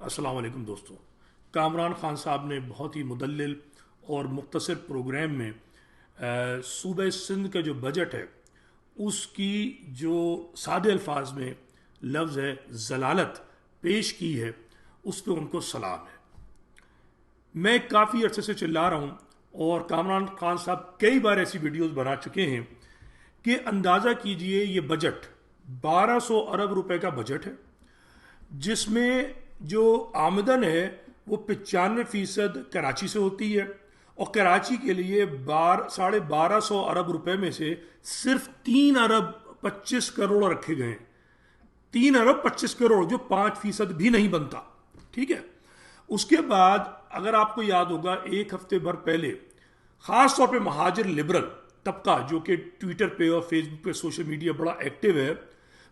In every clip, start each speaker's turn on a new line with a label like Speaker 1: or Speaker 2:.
Speaker 1: अस्सलाम वालेकुम दोस्तों। कामरान खान साहब ने बहुत ही मुदल्लिल और मुख्तसर प्रोग्राम में सूबे सिंध का जो बजट है उसकी जो सादे अल्फाज में लफ्ज़ है ज़लालत पेश की है, उस पर उनको सलाम है। मैं काफ़ी अरसे से चिल्ला रहा हूँ और कामरान खान साहब कई बार ऐसी वीडियोस बना चुके हैं कि अंदाज़ा कीजिए ये बजट 1200 अरब रुपए का बजट है, जिसमें जो आमदन है वो 95% कराची से होती है और कराची के लिए 1250 अरब रुपए में से सिर्फ 3 अरब 25 करोड़ रखे गए हैं। 3 अरब 25 करोड़, जो 5% भी नहीं बनता। ठीक है। उसके बाद अगर आपको याद होगा, एक हफ्ते भर पहले खास तौर पे महाजिर लिबरल तबका जो कि ट्विटर पे और फेसबुक पे सोशल मीडिया बड़ा एक्टिव है,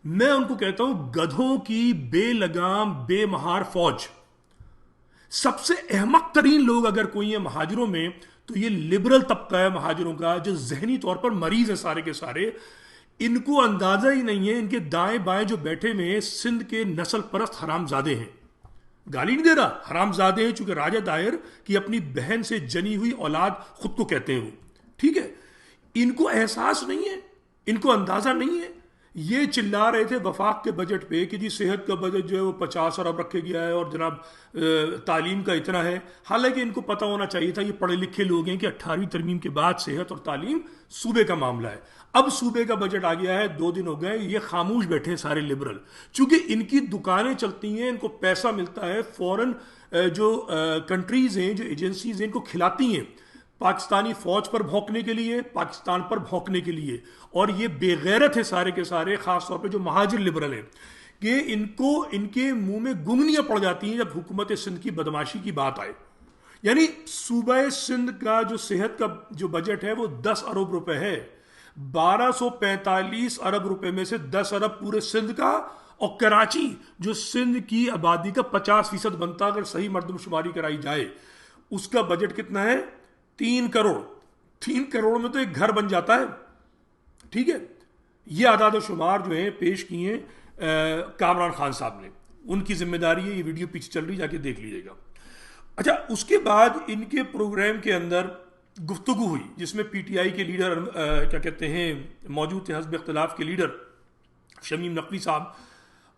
Speaker 1: मैं उनको कहता हूं गधों की बेलगाम बेमहार फौज। सबसे अहमक तरीन लोग अगर कोई है महाजिरों में तो ये लिबरल तबका है महाजिरों का, जो जहनी तौर पर मरीज है सारे के सारे। इनको अंदाजा ही नहीं है, इनके दाएं बाएं जो बैठे हुए हैं सिंध के नस्ल परस्त हरामजादे हैं। गाली नहीं दे रहा, हरामजादे हैं, चूंकि राजा दायर की अपनी बहन से जनी हुई औलाद खुद को कहते हैं वो। ठीक है। इनको एहसास नहीं है, इनको अंदाजा नहीं है। ये चिल्ला रहे थे वफाक के बजट पे कि जी सेहत का बजट जो है वो 50 अरब रखे गया है और जनाब तालीम का इतना है। हालांकि इनको पता होना चाहिए था, ये पढ़े लिखे लोग हैं, कि 18वीं तरमीम के बाद सेहत और तालीम सूबे का मामला है। अब सूबे का बजट आ गया है, 2 दिन हो गए, ये खामोश बैठे हैं सारे लिबरल। चूंकि इनकी दुकानें चलती हैं, इनको पैसा मिलता है, फॉरेन जो कंट्रीज हैं, जो एजेंसीज हैं, इनको खिलाती हैं पाकिस्तानी फौज पर भौंकने के लिए, पाकिस्तान पर भौंकने के लिए। और ये बेगैरत है सारे के सारे, खास तौर पे जो महाजिर लिबरल हैं, कि इनको इनके मुंह में गुंगनियां पड़ जाती हैं जब हुकूमत सिंध की बदमाशी की बात आए। यानी सूबा सिंध का जो सेहत का जो बजट है वो 10 अरब रुपए है। 1245 अरब रुपए में से 10 अरब पूरे सिंध का, और कराची जो सिंध की आबादी का 50% बनता, अगर सही मर्दमशुमारी कराई जाए, उसका बजट कितना है? 3 करोड़। 3 करोड़ में तो एक घर बन जाता है। ठीक है। ये आदाद शुमार जो है पेश किए कामरान खान साहब ने, उनकी जिम्मेदारी है। ये वीडियो पीछे चल रही, जाके देख लीजिएगा। अच्छा, उसके बाद इनके प्रोग्राम के अंदर गुफ्तगू हुई जिसमें पीटीआई के लीडर क्या कहते हैं, मौजूद थे हस्ब इख्तिलाफ के लीडर शमीम नकवी साहब,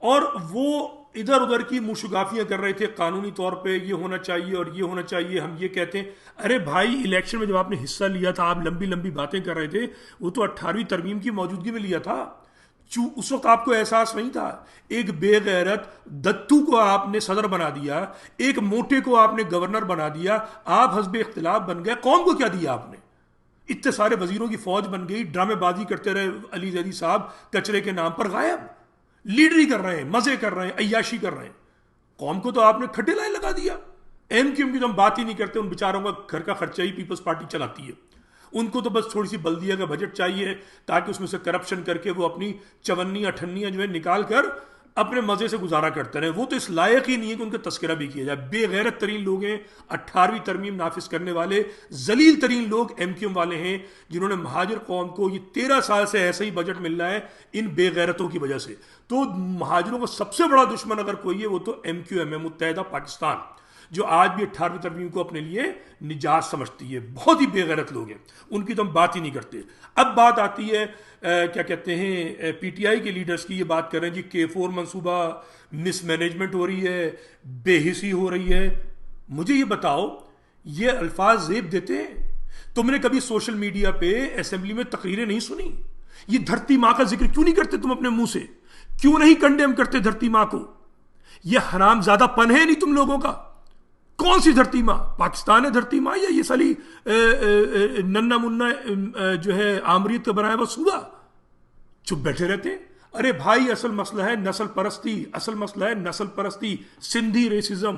Speaker 1: और वो इधर उधर की मुशगाफियां कर रहे थे। कानूनी तौर पे ये होना चाहिए और ये होना चाहिए। हम ये कहते हैं, अरे भाई इलेक्शन में जब आपने हिस्सा लिया था, आप लंबी लंबी बातें कर रहे थे, वो तो 18वीं तरमीम की मौजूदगी में लिया था। उस वक्त आपको एहसास नहीं था। एक बेगैरत दत्तू को आपने सदर बना दिया, एक मोटे को आपने गवर्नर बना दिया, आप हस्ब इख्तिलाफ बन गए। कौम को क्या दिया आपने? इतने सारे वजीरों की फौज बन गई, ड्रामेबाजी करते रहे अली जैदी साहब, कचरे के नाम पर गायब। लीडरी कर रहे हैं, मजे कर रहे हैं, अय्याशी कर रहे हैं। कौम को तो आपने खड्डे लाए लगा दिया। एमक्यूएम की तो हम बात ही नहीं करते, उन बेचारों का घर का खर्चा ही पीपल्स पार्टी चलाती है। उनको तो बस थोड़ी सी बल्दिया का बजट चाहिए ताकि उसमें से करप्शन करके वो अपनी चवन्नी अठन्नियां जो है निकाल कर अपने मजे से गुजारा करते रहे। वो तो इस लायक ही नहीं है कि उनका तस्करा भी किया जाए। बेगैरत तरीन लोग हैं, 18वीं तरमीम नाफिज करने वाले जलील तरीन लोग एमक्यूएम वाले हैं, जिन्होंने महाजिर कौम को ये 13 साल से ऐसा ही बजट मिल रहा है इन बेगैरतों की वजह से। तो महाजिरों का सबसे बड़ा दुश्मन अगर कोई है वो तो एमक्यूएम है, मुत्तहिदा पाकिस्तान, जो आज भी 18वीं तरमीम को अपने लिए निजात समझती है। बहुत ही बेगैरत लोग हैं, उनकी तो हम बात ही नहीं करते। अब बात आती है क्या कहते हैं पीटीआई के लीडर्स की। ये बात कर रहे हैं जी K4 मंसूबा मिसमैनेजमेंट हो रही है, बेहिसी हो रही है। मुझे ये बताओ, ये अल्फाज जेब देते हैं? तुमने कभी सोशल मीडिया पे असेंबली में तकरीरें नहीं सुनी? ये धरती माँ का जिक्र क्यों नहीं करते तुम अपने मुंह से? क्यों नहीं कंडेम करते धरती माँ को? ये हरामजादापन है नहीं तुम लोगों का? कौन सी धरती माँ? पाकिस्तान है धरती माँ, या ये साली नन्ना मुन्ना जो है आमरीत का बनाया हुआ सूबा? चुप बैठे रहते हैं। अरे भाई, असल मसला है नस्ल परस्ती, असल मसला है नस्ल परस्ती, सिंधी रेसिज्म,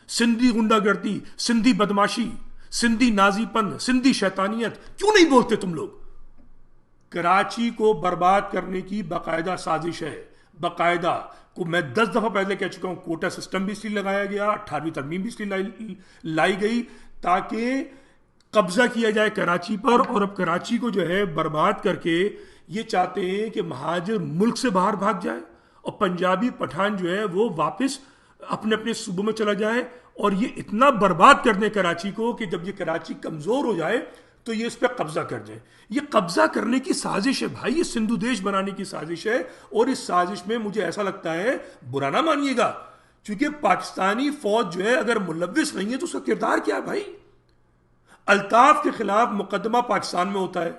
Speaker 1: सिंधी गुंडागर्दी, सिंधी बदमाशी, सिंधी नाजीपन, सिंधी शैतानियत। क्यों नहीं बोलते तुम लोग? कराची को बर्बाद करने की बाकायदा साजिश है, बाकायदा। को मैं 10 दफा पहले कह चुका हूं, कोटा सिस्टम भी इसलिए लगाया गया, 18वीं तरमीम भी इसलिए लाई गई ताकि कब्जा किया जाए कराची पर। और अब कराची को जो है बर्बाद करके ये चाहते हैं कि महाजिर मुल्क से बाहर भाग जाए और पंजाबी पठान जो है वो वापस अपने अपने सूबों में चला जाए और ये इतना बर्बाद कर दें कराची को कि जब ये कराची कमजोर हो जाए तो ये इस पर कब्जा कर जाए। ये कब्जा करने की साजिश है भाई, ये सिंधु देश बनाने की साजिश है। और इस साजिश में मुझे ऐसा लगता है, बुरा ना मानिएगा, क्योंकि पाकिस्तानी फौज जो है अगर मुलव्विस नहीं है तो उसका किरदार क्या है भाई। अल्ताफ के खिलाफ मुकदमा पाकिस्तान में होता है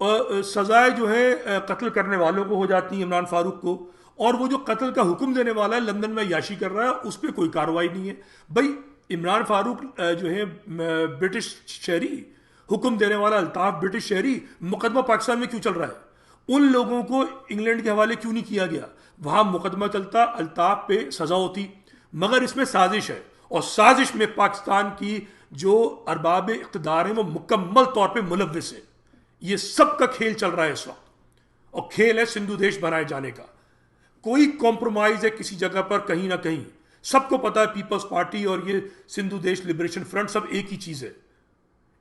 Speaker 1: और सजाएं जो है कत्ल करने वालों को हो जाती है, इमरान फारूक को, और वो जो कत्ल का हुक्म देने वाला है लंदन में याशी कर रहा है, उस पर कोई कार्रवाई नहीं है। भाई इमरान फारूक जो है ब्रिटिश शहरी, हुक्म देने वाला अल्ताफ ब्रिटिश शहरी, मुकदमा पाकिस्तान में क्यों चल रहा है? उन लोगों को इंग्लैंड के हवाले क्यों नहीं किया गया? वहां मुकदमा चलता, अल्ताफ पे सजा होती। मगर इसमें साजिश है, और साजिश में पाकिस्तान की जो अरबाब इक़्तिदार हैं वो मुकम्मल तौर पे मुलव्विस है। ये सब का खेल चल रहा है इस वक्त, और खेल है सिंधु देश बनाए जाने का। कोई कॉम्प्रोमाइज है किसी जगह पर कहीं ना कहीं। सबको पता है पीपल्स पार्टी और ये सिंधु देश लिबरेशन फ्रंट सब एक ही चीज है।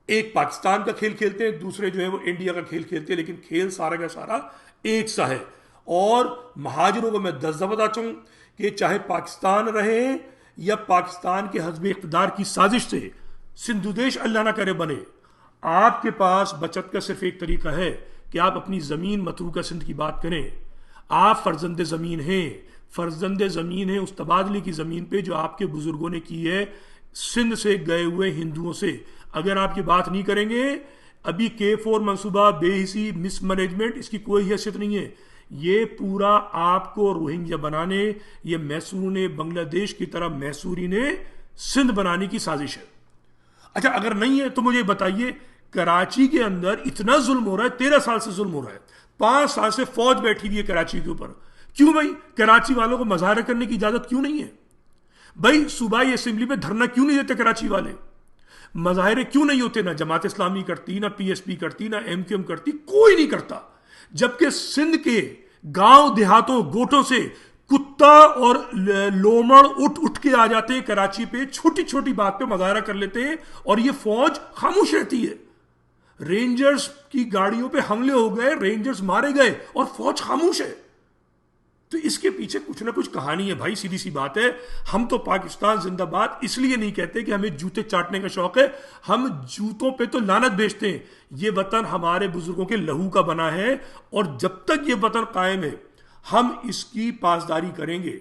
Speaker 1: एक पाकिस्तान का खेल खेलते हैं, दूसरे जो है वो इंडिया का खेल खेलते हैं, लेकिन खेल सारा का सारा एक सा है। और महाजरों को मैं 10 दफा बताता हूं कि चाहे पाकिस्तान रहे या पाकिस्तान के हस्ब इक़्तिदार की साजिश से सिंधु देश अल्लाह ना करे बने, आपके पास बचत का सिर्फ एक तरीका है कि आप अपनी ज़मीन मतरूका सिंध की बात करें। आप फर्जंद ज़मीन हैं, फर्जंद ज़मीन है उस तबादले की ज़मीन पे जो आपके बुजुर्गों ने की है सिंध से गए हुए हिंदुओं से। अगर आप ये बात नहीं करेंगे, अभी K4 मंसूबा बेहिसी मिसमैनेजमेंट, इसकी कोई हैसियत नहीं है। ये पूरा आपको रोहिंग्या बनाने, ये मैसूर ने बांग्लादेश की तरह मैसूरी ने सिंध बनाने की साजिश है। अच्छा, अगर नहीं है तो मुझे बताइए, कराची के अंदर इतना जुल्म हो रहा है, 13 साल से जुल्म हो रहा है, 5 साल से फौज बैठी हुई है कराची के ऊपर। क्यों भाई? कराची वालों को मुजाहरा करने की इजाजत क्यों नहीं है भाई? सूबाई असेंबली में धरना क्यों नहीं देते कराची वाले? मुजाहरे क्यों नहीं होते? ना जमात इस्लामी करती, ना PSP करती, ना MQM करती, कोई नहीं करता। जबकि सिंध के गांव देहातों गोटों से कुत्ता और लोमड़ उठ उठ के आ जाते हैं कराची पे, छोटी छोटी बात पे मुजाहरा कर लेते हैं, और ये फौज खामोश रहती है। रेंजर्स की गाड़ियों पे हमले हो गए, रेंजर्स मारे गए, और फौज खामोश है। तो इसके पीछे कुछ ना कुछ कहानी है भाई, सीधी सी बात है। हम तो पाकिस्तान जिंदाबाद इसलिए नहीं कहते कि हमें जूते चाटने का शौक है, हम जूतों पे तो लानत बेचते हैं। ये वतन हमारे बुजुर्गों के लहू का बना है, और जब तक ये वतन कायम है हम इसकी पासदारी करेंगे।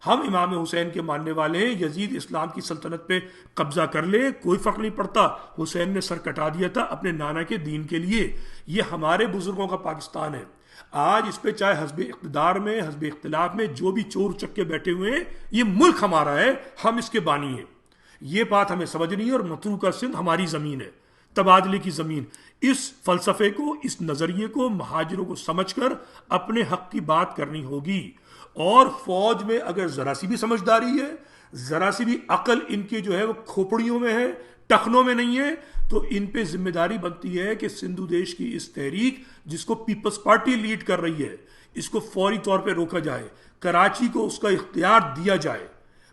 Speaker 1: हम इमाम हुसैन के मानने वाले हैं, यजीद इस्लाम की सल्तनत पे कब्जा कर ले कोई फर्क नहीं पड़ता, हुसैन ने सर कटा दिया था अपने नाना के दीन के लिए। ये हमारे बुजुर्गों का पाकिस्तान है। आज इस पे चाहे हस्ब इक़्तिदार में, हस्ब इख्तिलाफ में जो भी चोर चक्के बैठे हुए हैं, ये मुल्क हमारा है, हम इसके बानी हैं। ये बात हमें समझनी है, और मतरूका सिंध हमारी जमीन है, तबादले की जमीन। इस फलसफे को, इस नजरिए को महाजिरों को समझकर अपने हक की बात करनी होगी। और फौज में अगर जरा सी भी समझदारी है, जरा सी भी अकल इनके जो है वो खोपड़ियों में है, टखनों में नहीं है, तो इन पे जिम्मेदारी बनती है कि सिंधु देश की इस तहरीक जिसको पीपल्स पार्टी लीड कर रही है, इसको फौरी तौर पे रोका जाए, कराची को उसका इख्तियार दिया जाए।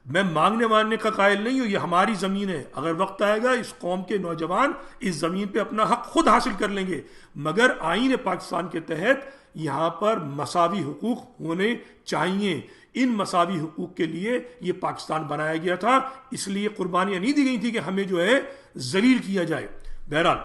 Speaker 1: मैं मांगने मानने का कायल नहीं हूं, ये हमारी जमीन है। अगर वक्त आएगा इस कौम के नौजवान इस जमीन पे अपना हक खुद हासिल कर लेंगे, मगर आईन पाकिस्तान के तहत यहां पर मसावी हुकूक होने चाहिए। इन मसावी हुकूक के लिए ये पाकिस्तान बनाया गया था, इसलिए कुर्बानियां नहीं दी गई थी कि हमें जो है जलील किया जाए। बहरहाल